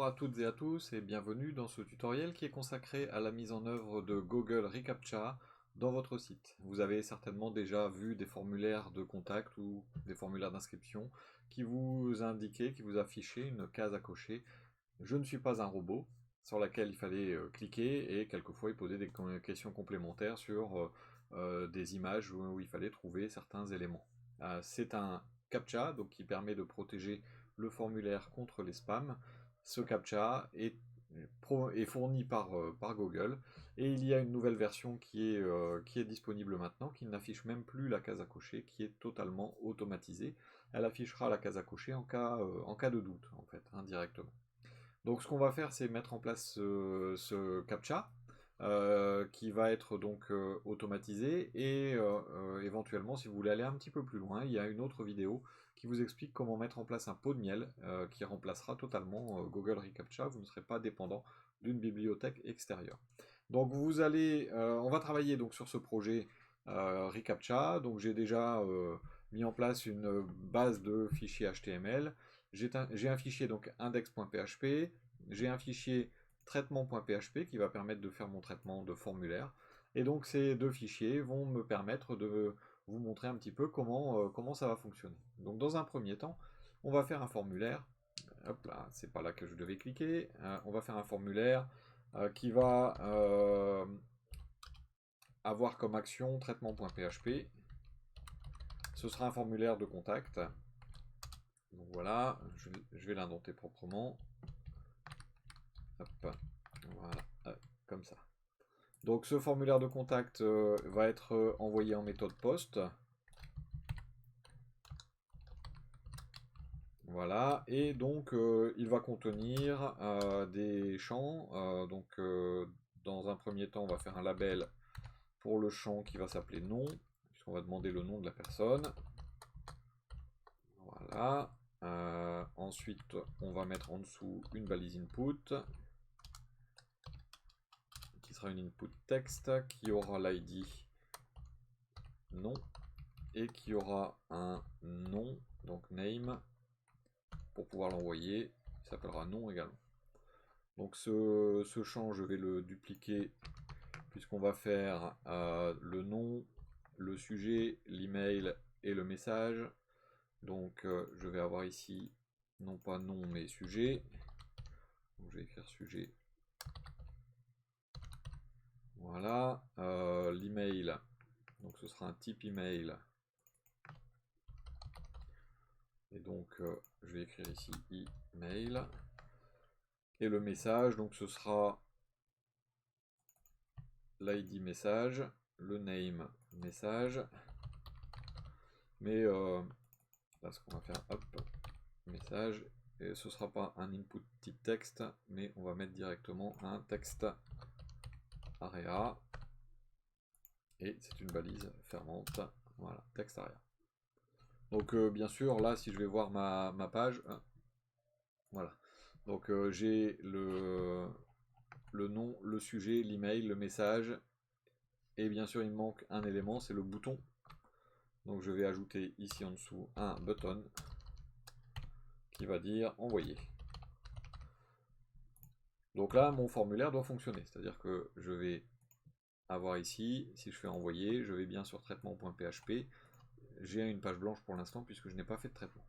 à toutes et à tous et bienvenue dans ce tutoriel qui est consacré à la mise en œuvre de Google reCAPTCHA dans votre site. Vous avez certainement déjà vu des formulaires de contact ou des formulaires d'inscription qui vous indiquaient, qui vous affichaient une case à cocher « Je ne suis pas un robot » sur laquelle il fallait cliquer et quelquefois il posait des questions complémentaires sur des images où il fallait trouver certains éléments. C'est un CAPTCHA donc, qui permet de protéger le formulaire contre les spams. Ce CAPTCHA est fourni par Google et il y a une nouvelle version qui est disponible maintenant, qui n'affiche même plus la case à cocher, qui est totalement automatisée. Elle affichera la case à cocher en cas de doute, en fait, indirectement. Donc ce qu'on va faire, c'est mettre en place ce CAPTCHA, qui va être donc automatisé et éventuellement, si vous voulez aller un petit peu plus loin, il y a une autre vidéo qui vous explique comment mettre en place un pot de miel qui remplacera totalement Google reCAPTCHA. Vous ne serez pas dépendant d'une bibliothèque extérieure. Donc on va travailler donc sur ce projet reCAPTCHA. Donc j'ai déjà mis en place une base de fichiers HTML. J'ai un fichier donc index.php, j'ai un fichier traitement.php qui va permettre de faire mon traitement de formulaire. Et donc ces deux fichiers vont me permettre de vous montrer un petit peu comment ça va fonctionner. Donc dans un premier temps, on va faire un formulaire. Hop là, c'est pas là que je devais cliquer. On va faire un formulaire qui va avoir comme action traitement.php. Ce sera un formulaire de contact. Donc voilà, je vais l'indenter proprement. Hop, voilà, comme ça. Donc ce formulaire de contact va être envoyé en méthode post. Voilà, et donc il va contenir des champs. Dans un premier temps, on va faire un label pour le champ qui va s'appeler nom, puisqu'on va demander le nom de la personne. Voilà. Ensuite, on va mettre en dessous une balise input qui sera une input texte qui aura l'id nom et qui aura un nom, donc name, pour pouvoir l'envoyer. Il s'appellera nom également. Donc ce champ, je vais le dupliquer puisqu'on va faire le nom, le sujet, l'email et le message. Donc je vais avoir ici non pas nom mais sujet. Donc, je vais écrire sujet. Voilà. L'email, donc ce sera un type email. Et donc je vais écrire ici email. Et le message, donc ce sera l'id message, le name message. Mais là ce qu'on va faire, hop, message. Et ce ne sera pas un input type texte, mais on va mettre directement un texte area. Et c'est une balise fermante. Voilà, texte area. Donc bien sûr, là, si je vais voir ma page, voilà. Donc j'ai le nom, le sujet, l'email, le message. Et bien sûr, il me manque un élément, c'est le bouton. Donc je vais ajouter ici en dessous un button qui va dire envoyer. Donc là, mon formulaire doit fonctionner. C'est-à-dire que je vais avoir ici, si je fais envoyer, je vais bien sur traitement.php. J'ai une page blanche pour l'instant puisque je n'ai pas fait de traitement.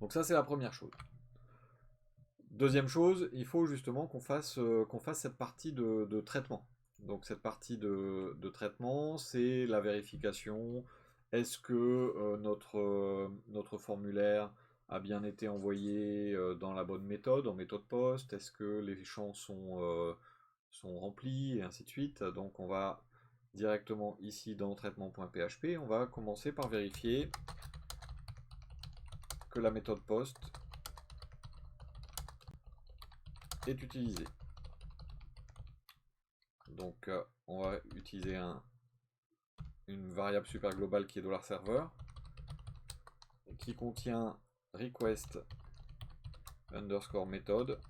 Donc ça, c'est la première chose. Deuxième chose, il faut justement qu'on fasse cette partie de traitement. Donc cette partie de traitement, c'est la vérification. Est-ce que notre formulaire a bien été envoyé dans la bonne méthode, en méthode post? Est-ce que les champs sont remplis, et ainsi de suite. Donc on va directement ici dans traitement.php, on va commencer par vérifier que la méthode post est utilisée. Donc on va utiliser une variable super globale qui est $server qui contient request underscore méthode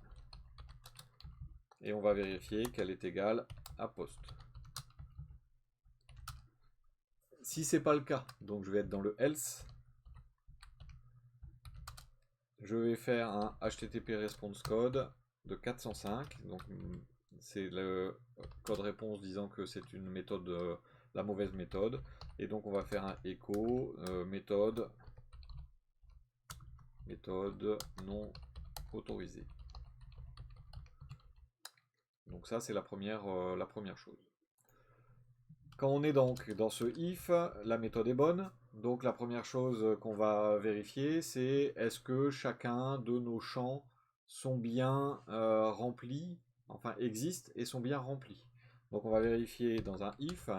et on va vérifier qu'elle est égale à post. Si c'est pas le cas, donc je vais être dans le else, je vais faire un HTTP response code de 405. Donc c'est le code réponse disant que c'est une méthode, la mauvaise méthode. Et donc on va faire un echo méthode non autorisée. Donc ça c'est la première chose. Quand on est donc dans ce if, la méthode est bonne. Donc la première chose qu'on va vérifier, c'est est-ce que chacun de nos champs sont bien remplis, enfin existent et sont bien remplis. Donc on va vérifier dans un if.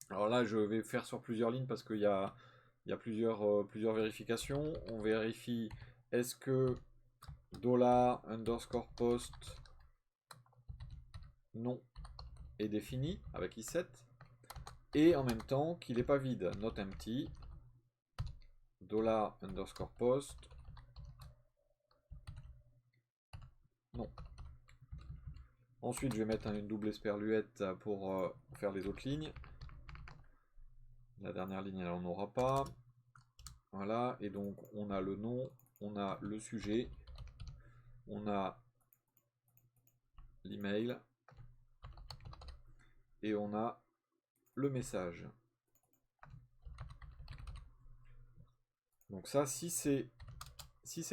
Alors là, je vais faire sur plusieurs lignes parce qu'il y a plusieurs vérifications. On vérifie est-ce que $_post non est défini avec i7 et en même temps qu'il n'est pas vide, not empty, $_post non. Ensuite, je vais mettre une double esperluette pour faire les autres lignes. La dernière ligne, elle n'en aura pas. Voilà, et donc on a le nom, on a le sujet, on a l'email et on a le message. Donc ça, si c'est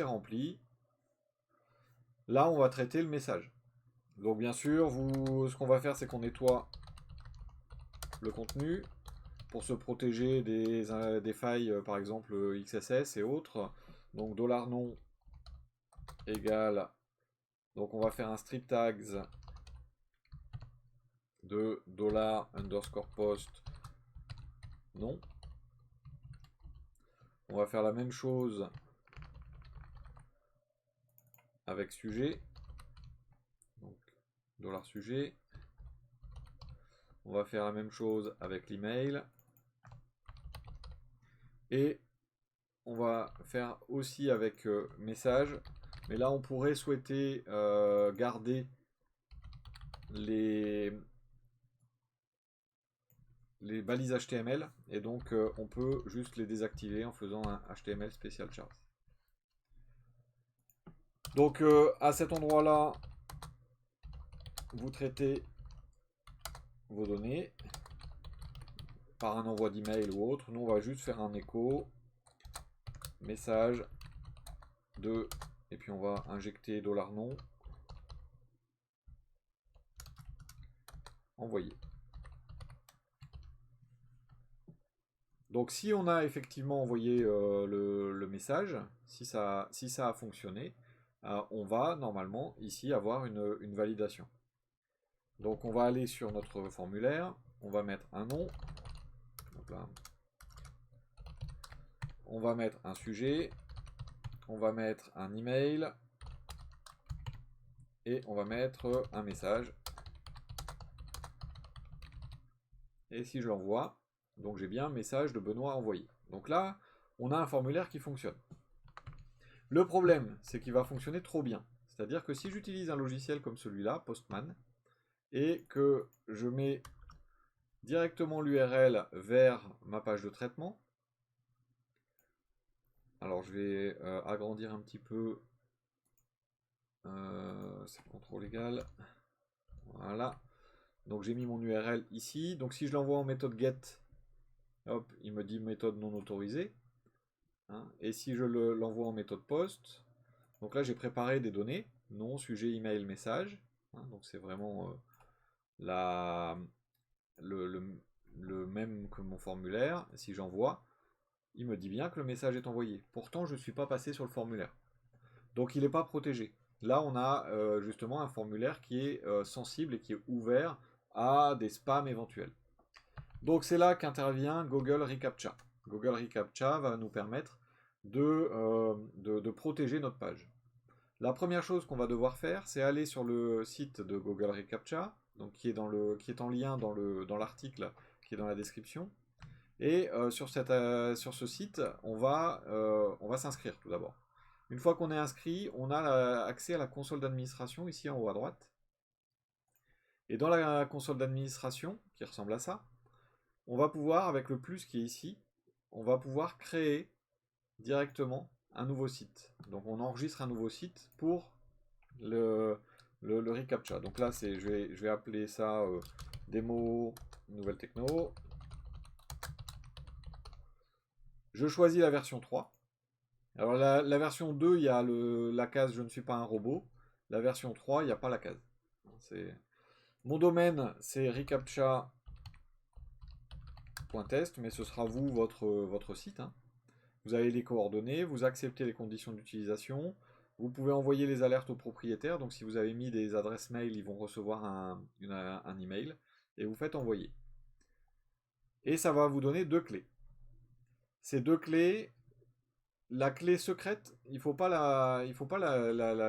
rempli, là on va traiter le message. Donc bien sûr, ce qu'on va faire, c'est qu'on nettoie le contenu pour se protéger des failles, par exemple XSS et autres. Donc $non égale, donc on va faire un strip tags de $_post non. On va faire la même chose avec sujet, donc $sujet. On va faire la même chose avec l'email. Et on va faire aussi avec message. Mais là, on pourrait souhaiter garder les balises HTML. Et donc, on peut juste les désactiver en faisant un HTML special chars. Donc, à cet endroit-là, vous traitez vos données par un envoi d'email ou autre. Nous, on va juste faire un écho message de, et puis on va injecter $non envoyé. Donc si on a effectivement envoyé le message, si ça a fonctionné, on va normalement ici avoir une validation. Donc on va aller sur notre formulaire, on va mettre un nom, donc là, on va mettre un sujet, on va mettre un email et on va mettre un message. Et si je l'envoie, donc j'ai bien un message de Benoît envoyé. Donc là, on a un formulaire qui fonctionne. Le problème, c'est qu'il va fonctionner trop bien. C'est-à-dire que si j'utilise un logiciel comme celui-là, Postman, et que je mets directement l'URL vers ma page de traitement, alors je vais agrandir un petit peu, c'est CTRL égal, voilà. Donc j'ai mis mon URL ici, donc si je l'envoie en méthode get, hop, il me dit méthode non autorisée. Hein, et si je l'envoie en méthode post, donc là j'ai préparé des données, nom, sujet, email, message. Hein, donc c'est vraiment le même que mon formulaire. Si j'envoie, il me dit bien que le message est envoyé. Pourtant, je ne suis pas passé sur le formulaire. Donc il n'est pas protégé. Là, on a justement un formulaire qui est sensible et qui est ouvert à des spams éventuels. Donc c'est là qu'intervient Google Recaptcha. Google Recaptcha va nous permettre de protéger notre page. La première chose qu'on va devoir faire, c'est aller sur le site de Google Recaptcha, donc qui est en lien dans l'article qui est dans la description. Et sur ce site, on va s'inscrire tout d'abord. Une fois qu'on est inscrit, on a accès à la console d'administration ici en haut à droite. Et dans la console d'administration, qui ressemble à ça, on va pouvoir, avec le plus qui est ici, on va pouvoir créer directement un nouveau site. Donc on enregistre un nouveau site pour le reCAPTCHA. Donc là, je vais appeler ça démo nouvelle techno. Je choisis la version 3. Alors la version 2, il y a la case je ne suis pas un robot. La version 3, il n'y a pas la case. Mon domaine, c'est reCAPTCHA.test, mais ce sera vous, votre site. Hein. Vous avez les coordonnées, vous acceptez les conditions d'utilisation. Vous pouvez envoyer les alertes aux propriétaires. Donc si vous avez mis des adresses mail, ils vont recevoir un email. Et vous faites envoyer. Et ça va vous donner 2 clés. Ces 2 clés, la clé secrète, il ne faut pas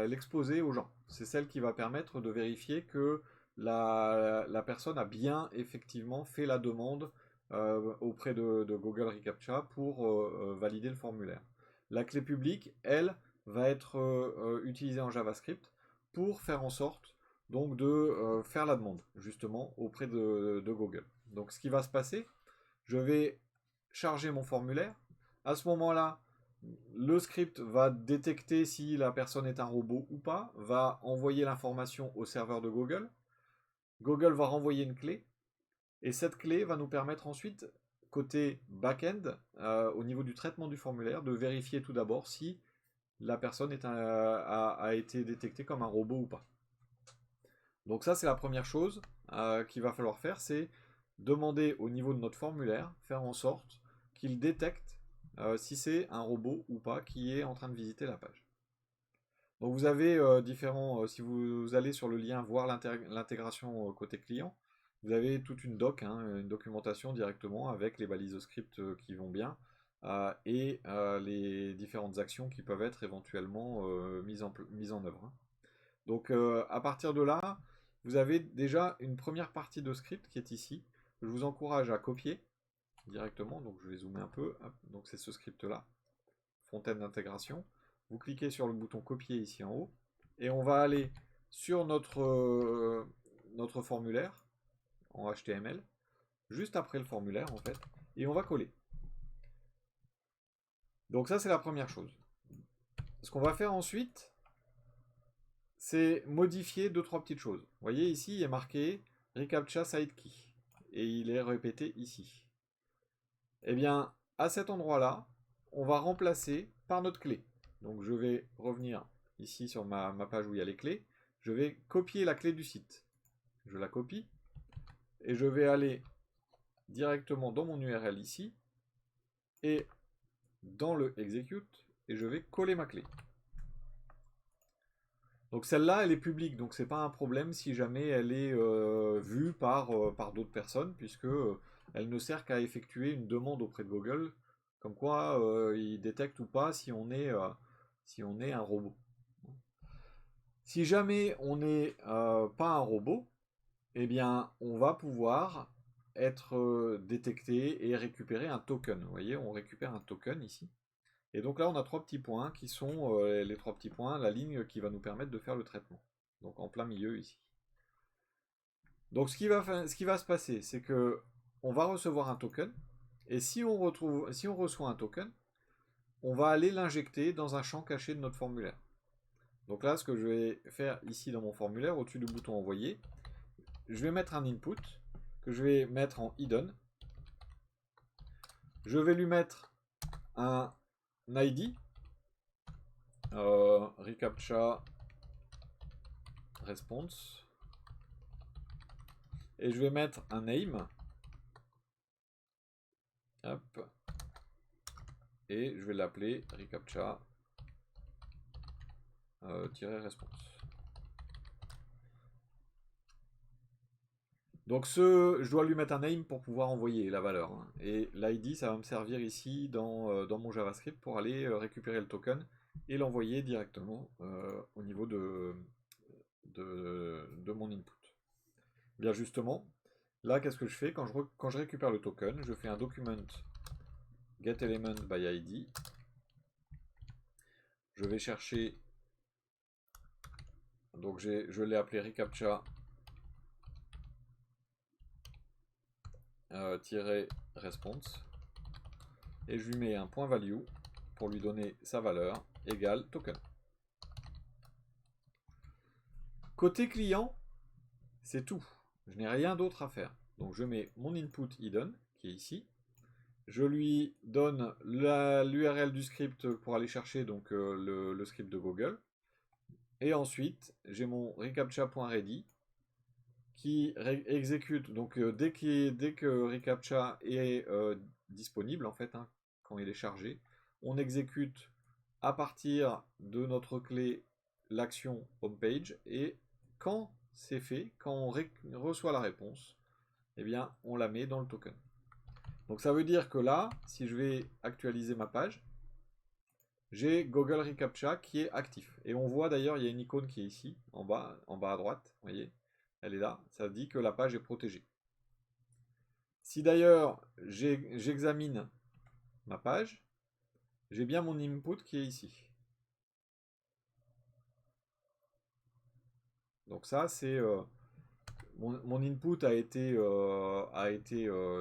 l'exposer aux gens. C'est celle qui va permettre de vérifier que la personne a bien effectivement fait la demande auprès de Google reCAPTCHA pour valider le formulaire. La clé publique, elle, va être utilisée en JavaScript pour faire en sorte donc de faire la demande justement auprès de Google. Donc ce qui va se passer, je vais charger mon formulaire. À ce moment-là, le script va détecter si la personne est un robot ou pas, va envoyer l'information au serveur de Google. Google va renvoyer une clé. Et cette clé va nous permettre ensuite, côté back-end, au niveau du traitement du formulaire, de vérifier tout d'abord si la personne a été détectée comme un robot ou pas. Donc ça, c'est la première chose qu'il va falloir faire, c'est demander au niveau de notre formulaire, faire en sorte qu'il détecte si c'est un robot ou pas qui est en train de visiter la page. Donc vous avez si vous allez sur le lien voir l'intégration côté client, vous avez toute une doc, hein, une documentation directement avec les balises script qui vont bien et les différentes actions qui peuvent être éventuellement mises en œuvre. Hein. Donc à partir de là, vous avez déjà une première partie de script qui est ici. Je vous encourage à copier directement, donc je vais zoomer un peu. Hop. Donc c'est ce script là, fontaine d'intégration. Vous cliquez sur le bouton copier ici en haut et on va aller sur notre formulaire en HTML, juste après le formulaire en fait, et on va coller. Donc ça c'est la première chose. Ce qu'on va faire ensuite, c'est modifier 2-3 petites choses. Vous voyez ici il est marqué reCAPTCHA SideKey et il est répété ici. Eh bien à cet endroit là, on va remplacer par notre clé. Donc je vais revenir ici sur ma page où il y a les clés. Je vais copier la clé du site. Je la copie et je vais aller directement dans mon URL ici et dans le execute et je vais coller ma clé. Donc celle-là, elle est publique, donc c'est pas un problème si jamais elle est vue par d'autres personnes, puisque elle ne sert qu'à effectuer une demande auprès de Google, comme quoi il détecte ou pas si on est un robot. Si jamais on n'est pas un robot, eh bien on va pouvoir être détecté et récupérer un token. Vous voyez, on récupère un token ici. Et donc là, on a 3 petits points qui sont les 3 petits points, la ligne qui va nous permettre de faire le traitement. Donc en plein milieu ici. Donc ce qui va se passer, c'est que on va recevoir un token. Et si on reçoit un token, on va aller l'injecter dans un champ caché de notre formulaire. Donc là, ce que je vais faire ici dans mon formulaire, au-dessus du bouton envoyer, je vais mettre un input que je vais mettre en hidden. Je vais lui mettre un ID, reCAPTCHA response, et je vais mettre un name, hop, et je vais l'appeler reCAPTCHA response. Donc je dois lui mettre un name pour pouvoir envoyer la valeur. Hein. Et l'ID, ça va me servir ici dans mon JavaScript pour aller récupérer le token et l'envoyer directement au niveau de mon input. Bien justement, là, qu'est-ce que je fais quand je récupère le token? Je fais un document getElement by ID. Je vais chercher, donc je l'ai appelé reCAPTCHA response et je lui mets un point value pour lui donner sa valeur, égale token. Côté client, c'est tout. Je n'ai rien d'autre à faire. Donc je mets mon input hidden, qui est ici. Je lui donne l'URL du script pour aller chercher donc, le script de Google. Et ensuite, j'ai mon reCAPTCHA.ready qui exécute, donc dès que reCAPTCHA est disponible, en fait, hein, quand il est chargé, on exécute à partir de notre clé l'action homepage, et quand c'est fait, quand on reçoit la réponse, eh bien, on la met dans le token. Donc ça veut dire que là, si je vais actualiser ma page, j'ai Google reCAPTCHA qui est actif. Et on voit d'ailleurs, il y a une icône qui est ici, en bas à droite, vous voyez, elle est là, ça dit que la page est protégée. Si d'ailleurs j'examine ma page, j'ai bien mon input qui est ici. Donc ça, c'est mon input a été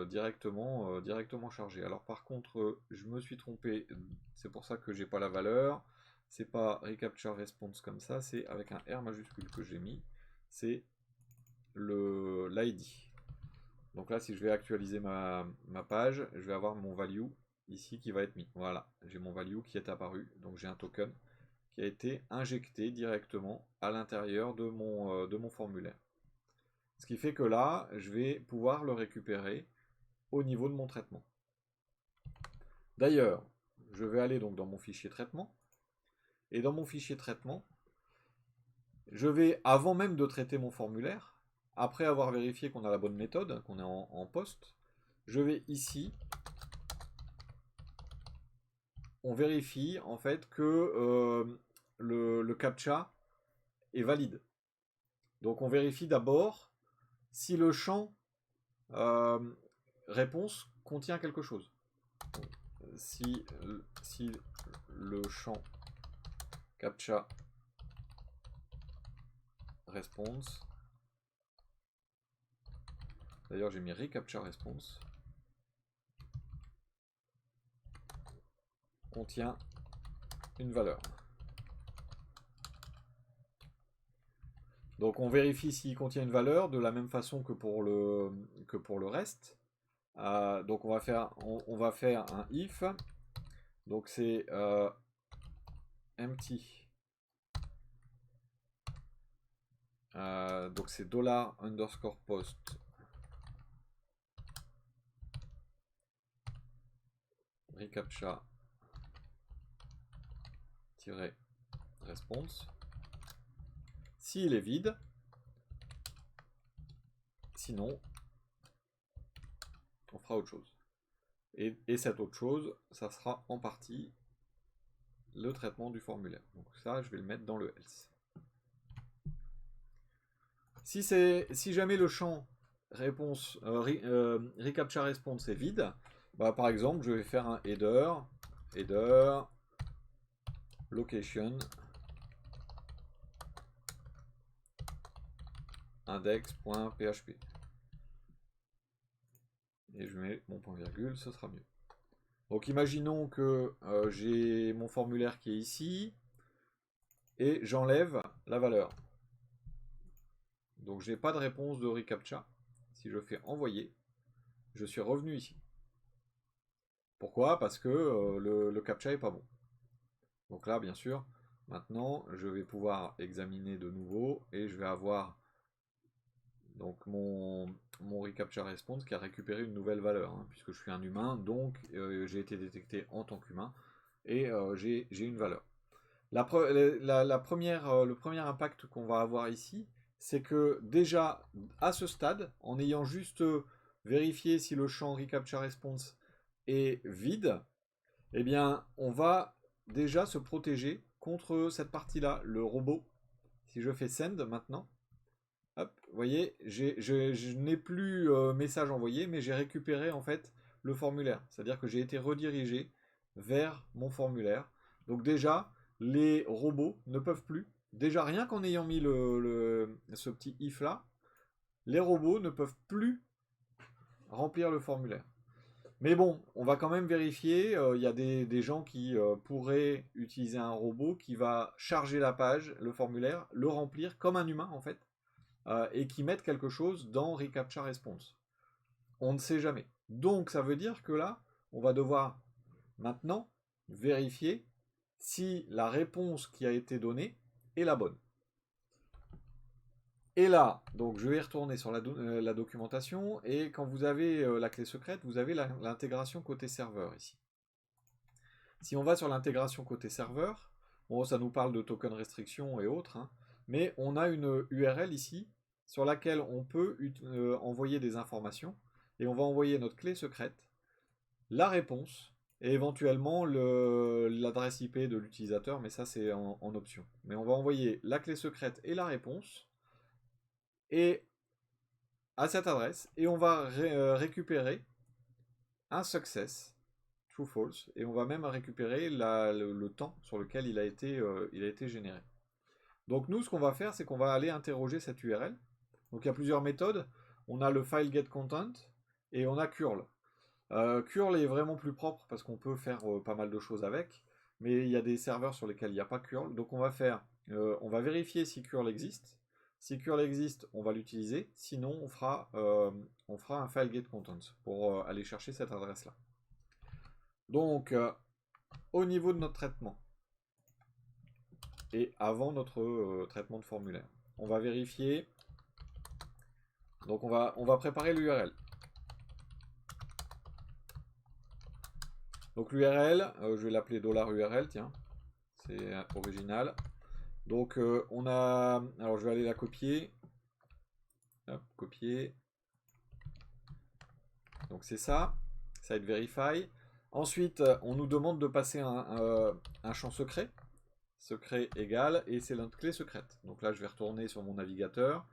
directement chargé. Alors par contre, je me suis trompé, c'est pour ça que j'ai pas la valeur. C'est pas reCAPTCHA response comme ça, c'est avec un R majuscule que j'ai mis. C'est l'ID. Donc là, si je vais actualiser ma page, je vais avoir mon value ici qui va être mis. Voilà, j'ai mon value qui est apparu. Donc j'ai un token qui a été injecté directement à l'intérieur de mon formulaire. Ce qui fait que là, je vais pouvoir le récupérer au niveau de mon traitement. D'ailleurs, je vais aller donc dans mon fichier traitement. Et dans mon fichier traitement, je vais, avant même de traiter mon formulaire, après avoir vérifié qu'on a la bonne méthode, qu'on est en post, je vais ici, on vérifie en fait que le CAPTCHA est valide. Donc on vérifie d'abord si le champ réponse contient quelque chose. Donc, si le champ CAPTCHA response, d'ailleurs j'ai mis reCAPTCHA response, contient une valeur. Donc on vérifie s'il contient une valeur de la même façon que pour le reste. Donc on va faire un if. Donc c'est empty. Donc c'est $_post reCAPTCHA response. S'il est vide, sinon on fera autre chose. Et cette autre chose, ça sera en partie le traitement du formulaire. Donc ça, je vais le mettre dans le else. Si jamais le champ réponse reCAPTCHA response est vide, bah, par exemple, je vais faire un header location index.php. Et je mets mon point virgule, ce sera mieux. Donc imaginons que j'ai mon formulaire qui est ici, et j'enlève la valeur. Donc je n'ai pas de réponse de reCAPTCHA. Si je fais envoyer, je suis revenu ici. Pourquoi? Parce que le CAPTCHA n'est pas bon. Donc là, bien sûr, maintenant, je vais pouvoir examiner de nouveau, et je vais avoir donc mon reCAPTCHA response qui a récupéré une nouvelle valeur, hein, puisque je suis un humain, donc j'ai été détecté en tant qu'humain, et j'ai une valeur. Le premier impact qu'on va avoir ici, c'est que déjà, à ce stade, en ayant juste vérifié si le champ reCAPTCHA response est vide, eh bien, on va déjà se protéger contre cette partie-là, le robot. Si je fais send maintenant, hop, vous voyez, je n'ai plus message envoyé, mais j'ai récupéré en fait le formulaire. C'est-à-dire que j'ai été redirigé vers mon formulaire. Donc déjà, les robots ne peuvent plus, déjà rien qu'en ayant mis ce petit if là, les robots ne peuvent plus remplir le formulaire. Mais bon, on va quand même vérifier. Il y a des gens qui pourraient utiliser un robot qui va charger la page, le formulaire, le remplir comme un humain en fait, et qui mette quelque chose dans reCAPTCHA Response. On ne sait jamais. Donc ça veut dire que là, on va devoir maintenant vérifier si la réponse qui a été donnée est la bonne. Et là, donc je vais retourner sur la documentation, et quand vous avez la clé secrète, vous avez l'intégration côté serveur ici. Si on va sur l'intégration côté serveur, bon, ça nous parle de token restriction et autres, hein, mais on a une URL ici sur laquelle on peut envoyer des informations, et on va envoyer notre clé secrète, la réponse, et éventuellement l'adresse IP de l'utilisateur, mais ça c'est en option. Mais on va envoyer la clé secrète et la réponse, et à cette adresse, et on va récupérer un success, true false, et on va même récupérer le temps sur lequel il a été généré. Donc nous, ce qu'on va faire, c'est qu'on va aller interroger cette URL. Donc il y a plusieurs méthodes. On a le file get content et on a curl. Curl est vraiment plus propre parce qu'on peut faire pas mal de choses avec, mais il y a des serveurs sur lesquels il n'y a pas curl. Donc on va vérifier si curl existe. Si curl existe, on va l'utiliser. Sinon, on fera un file get content pour aller chercher cette adresse-là. Donc, au niveau de notre traitement, et avant notre traitement de formulaire, on va vérifier. Donc, on va préparer l'URL. Donc, l'URL, je vais l'appeler $URL, tiens, c'est original. Donc, alors je vais aller la copier. Hop, copier. Donc, c'est ça. Site verify. Ensuite, on nous demande de passer un champ secret. Secret égal, et c'est notre clé secrète. Donc là, je vais retourner sur mon navigateur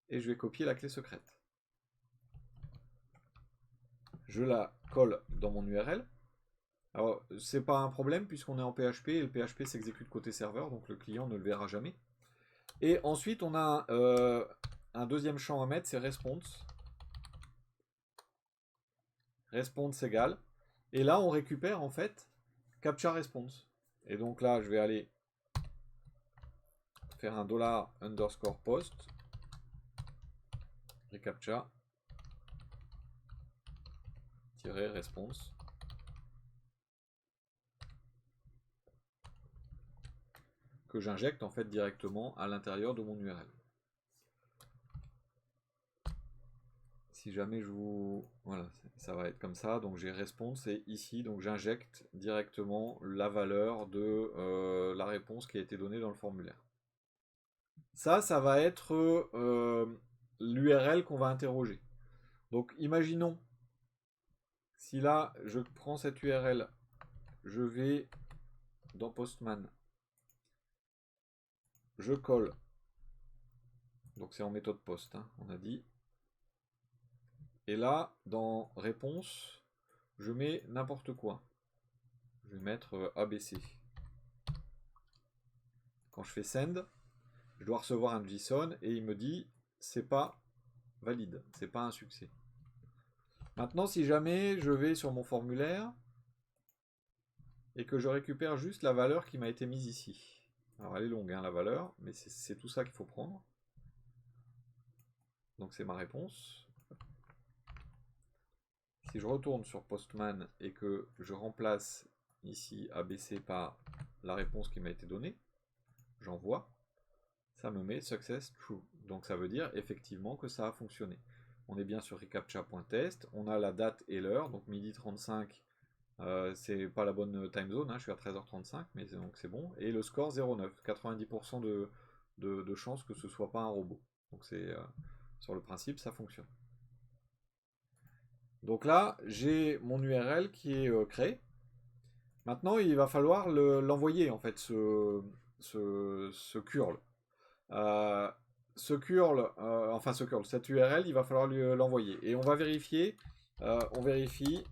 et je vais copier la clé secrète. Je la colle dans mon URL. Alors, c'est pas un problème puisqu'on est en PHP et le PHP s'exécute côté serveur, donc le client ne le verra jamais. Et ensuite, on a un deuxième champ à mettre, c'est response. Response égale. Et là, on récupère en fait captcha response. Et donc là, je vais aller faire un $_post reCAPTCHA response, que j'injecte en fait directement à l'intérieur de mon URL. Si jamais je vous... Voilà, ça va être comme ça. Donc j'ai response, et ici, donc j'injecte directement la valeur de la réponse qui a été donnée dans le formulaire. Ça va être l'URL qu'on va interroger. Donc imaginons, si là, je prends cette URL, je vais dans Postman, je colle, donc c'est en méthode post, hein, on a dit, et là, dans réponse, je mets n'importe quoi. Je vais mettre ABC. Quand je fais send, je dois recevoir un JSON et il me dit c'est pas valide, c'est pas un succès. Maintenant, si jamais je vais sur mon formulaire et que je récupère juste la valeur qui m'a été mise ici. Alors elle est longue, hein, la valeur, mais c'est tout ça qu'il faut prendre. Donc c'est ma réponse. Si je retourne sur Postman et que je remplace ici ABC par la réponse qui m'a été donnée, j'envoie, ça me met success true. Donc ça veut dire effectivement que ça a fonctionné. On est bien sur reCAPTCHA.test, on a la date et l'heure, donc midi 35, c'est pas la bonne time zone, hein, je suis à 13h35, mais donc c'est bon. Et le score 0,9, 90% de chances que ce soit pas un robot. Donc c'est sur le principe, ça fonctionne. Donc là, j'ai mon URL qui est créé. Maintenant, il va falloir l'envoyer, en fait, ce curl. Cette URL, il va falloir l'envoyer. Et on va vérifier, on vérifie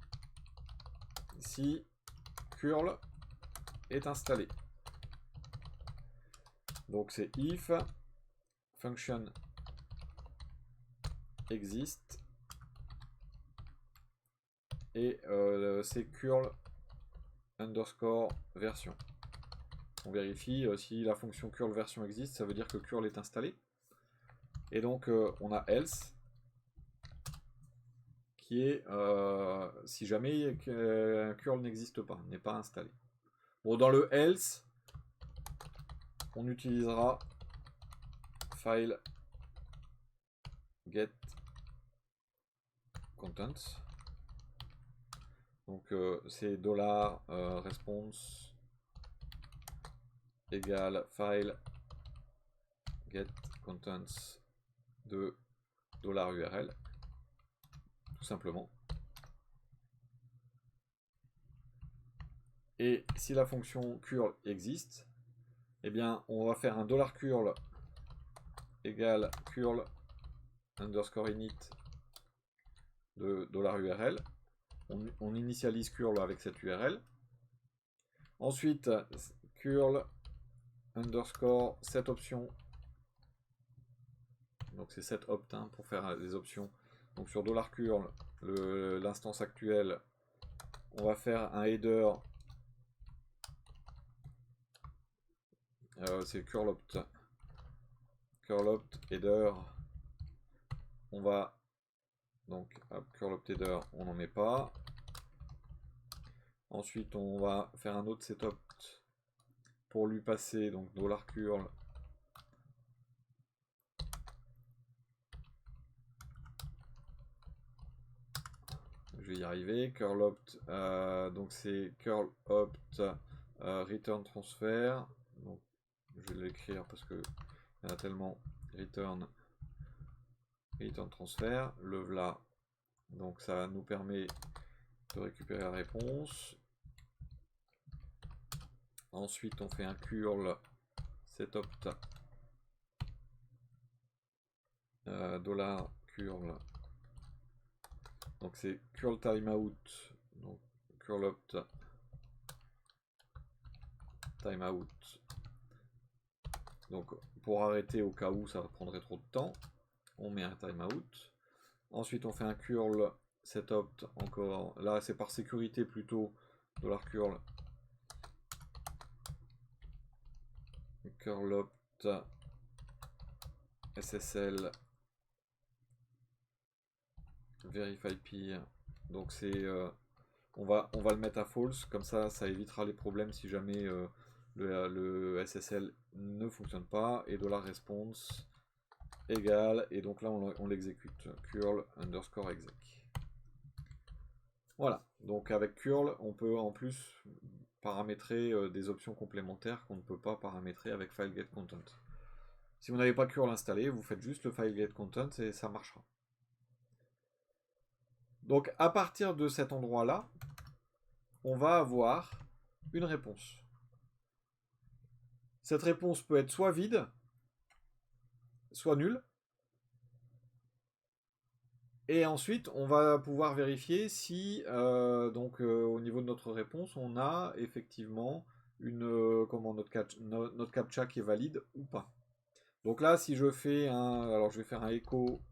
si curl est installé. Donc c'est if function exist et c'est curl underscore version. On vérifie si la fonction curl version existe, ça veut dire que curl est installé. Et donc on a else qui est si jamais un curl n'existe pas, n'est pas installé. Bon, dans le else, on utilisera file get contents. Donc c'est $response égale file get contents de $URL, tout simplement. Et si la fonction curl existe, eh bien on va faire un $curl égale curl underscore init de $URL. On initialise curl avec cette URL. Ensuite, curl underscore set option. Donc c'est set opt pour faire les options. Donc sur $curl, l'instance actuelle, on va faire un header. C'est curl opt header. On va donc curl opt header, on n'en met pas. Ensuite, on va faire un autre setup pour lui passer donc $curl je vais y arriver. Curl opt, donc c'est curl opt return transfer. Donc je vais l'écrire parce que il y en a tellement. Return transfer, le voilà. Donc ça nous permet de récupérer la réponse. Ensuite on fait un curl setup $curl. Donc c'est curl timeout. Donc curl opt timeout. Donc pour arrêter au cas où ça prendrait trop de temps, on met un timeout. Ensuite on fait un curl setup encore. Là c'est par sécurité plutôt $curl curl opt SSL verify peer. Donc c'est on va le mettre à false, comme ça évitera les problèmes si jamais le SSL ne fonctionne pas. Et $response égale, et donc là on l'exécute, curl underscore exec. Voilà, donc avec curl on peut en plus paramétrer des options complémentaires qu'on ne peut pas paramétrer avec file get content. Si vous n'avez pas curl installé, vous faites juste le file get content et ça marchera. Donc à partir de cet endroit là, on va avoir une réponse. Cette réponse peut être soit vide, soit nulle. Et ensuite, on va pouvoir vérifier si, au niveau de notre réponse, on a effectivement notre captcha qui est valide ou pas. Donc là, si je fais alors je vais faire un echo.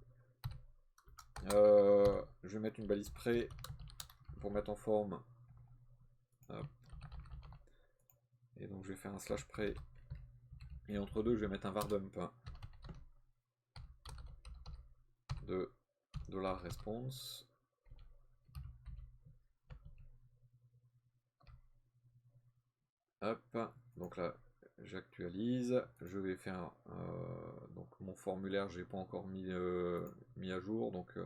Je vais mettre une balise pré pour mettre en forme. Hop. Et donc je vais faire un slash pré. Et entre deux, je vais mettre un vardump de $response. Hop, donc là j'actualise, je vais faire donc mon formulaire, j'ai pas encore mis à jour, donc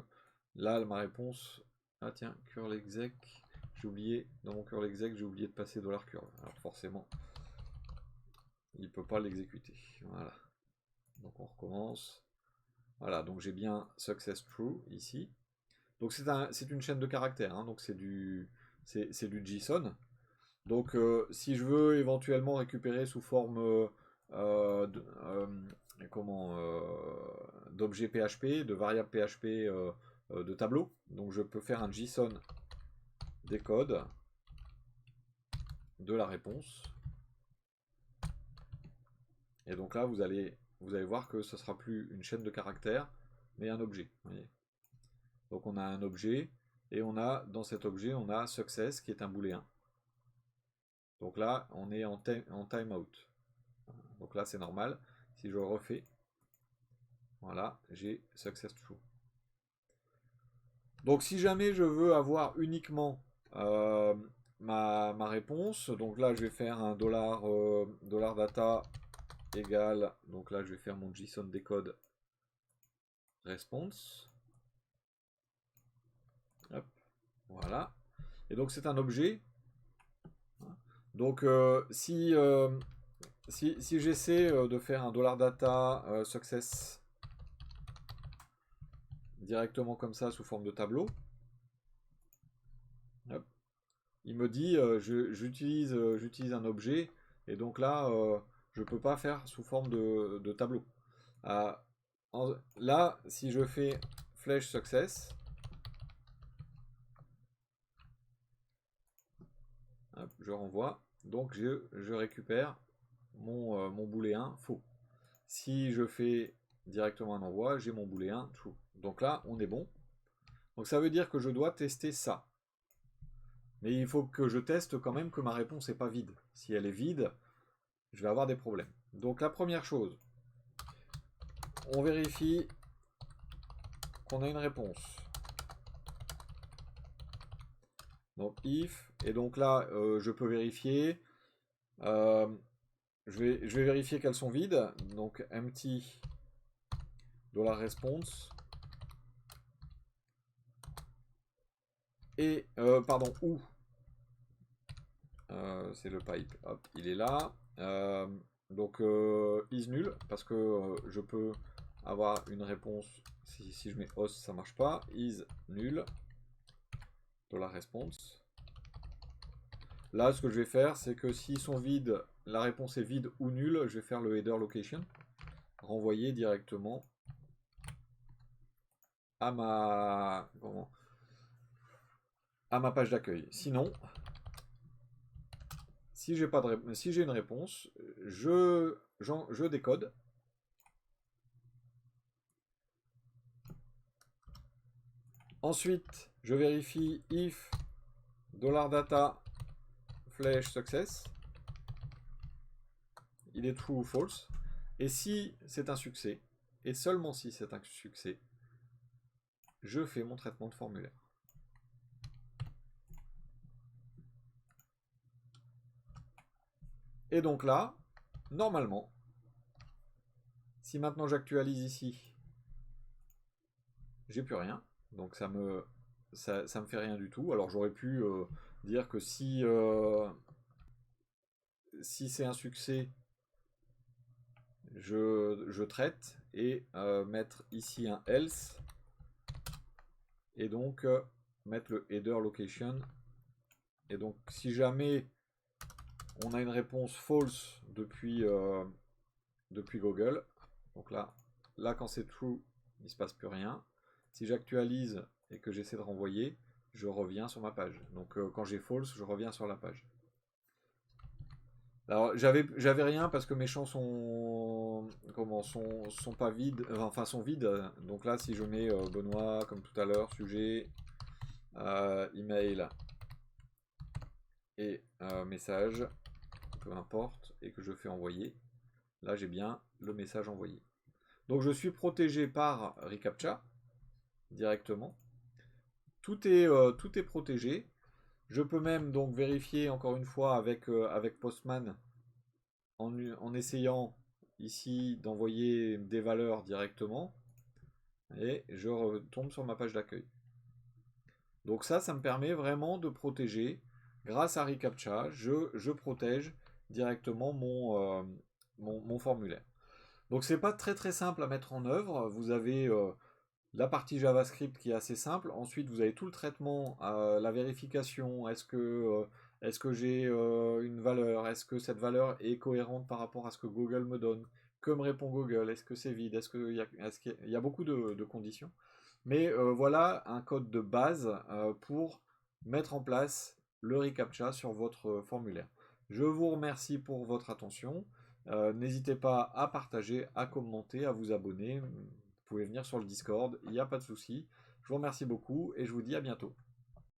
là ma réponse, ah tiens, curl exec, j'ai oublié, dans mon curl exec j'ai oublié de passer $curl, alors forcément il peut pas l'exécuter, voilà, donc on recommence, voilà, donc j'ai bien success true ici, donc c'est une chaîne de caractères, hein, donc c'est du JSON. Donc si je veux éventuellement récupérer sous forme d'objets PHP, de variables PHP de tableau, donc je peux faire un JSON décode de la réponse. Et donc là vous allez voir que ce sera plus une chaîne de caractères, mais un objet. Voyez. Donc on a un objet, Et on a, dans cet objet, on a success qui est un booléen. Donc là, on est en timeout. Donc là, c'est normal. Si je refais, voilà, j'ai success true. Donc si jamais je veux avoir uniquement ma réponse, donc là je vais faire un dollar data égale, donc là je vais faire mon JSON decode response. Hop, voilà. Et donc c'est un objet. Donc si j'essaie de faire un dollar data success directement comme ça sous forme de tableau, hop, il me dit j'utilise un objet et donc là je peux pas faire sous forme de tableau. Là si je fais flèche success, hop, je renvoie, donc je récupère mon booléen faux. Si je fais directement un envoi, j'ai mon booléen true. Donc là on est bon. Donc ça veut dire que je dois tester ça. Mais il faut que je teste quand même que ma réponse n'est pas vide. Si elle est vide, je vais avoir des problèmes. Donc la première chose, on vérifie qu'on a une réponse. Donc if, et donc là je peux vérifier. Je vais vérifier qu'elles sont vides. Donc empty $response. Et pardon, où c'est le pipe. Hop, il est là. Donc is nul parce que je peux avoir une réponse. Si je mets os, ça marche pas. Is nul $response. Là, ce que je vais faire, c'est que s'ils sont vides, la réponse est vide ou nulle, je vais faire le header location, renvoyer directement à ma page d'accueil. Sinon, si j'ai une réponse, je décode. Ensuite, je vérifie if $data flèche success. Il est true ou false. Et si c'est un succès, et seulement si c'est un succès, je fais mon traitement de formulaire. Et donc là, normalement, si maintenant j'actualise ici, j'ai plus rien. Donc ça me fait rien du tout. Alors j'aurais pu dire que si c'est un succès, je traite et mettre ici un else et donc mettre le header location. Et donc si jamais on a une réponse false depuis Google, donc là quand c'est true, il ne se passe plus rien. Si j'actualise et que j'essaie de renvoyer, je reviens sur ma page. Donc quand j'ai false, je reviens sur la page. Alors j'avais rien parce que mes champs sont pas vides, enfin sont vides. Donc là si je mets Benoît comme tout à l'heure, sujet, email et message, peu importe, et que je fais envoyer, là j'ai bien le message envoyé. Donc je suis protégé par reCAPTCHA directement. Tout est protégé. Je peux même donc vérifier encore une fois avec Postman en essayant ici d'envoyer des valeurs directement et je retombe sur ma page d'accueil. Donc ça me permet vraiment de protéger. Grâce à reCAPTCHA, je protège directement mon formulaire. Donc c'est pas très simple à mettre en œuvre. Vous avez la partie JavaScript qui est assez simple. Ensuite, vous avez tout le traitement, la vérification. Est-ce que j'ai une valeur? Est-ce que cette valeur est cohérente par rapport à ce que Google me donne? Que me répond Google? Est-ce que c'est vide? Est-ce qu'il y a beaucoup de conditions? Mais voilà un code de base pour mettre en place le reCAPTCHA sur votre formulaire. Je vous remercie pour votre attention. N'hésitez pas à partager, à commenter, à vous abonner. Vous pouvez venir sur le Discord, il n'y a pas de souci. Je vous remercie beaucoup et je vous dis à bientôt.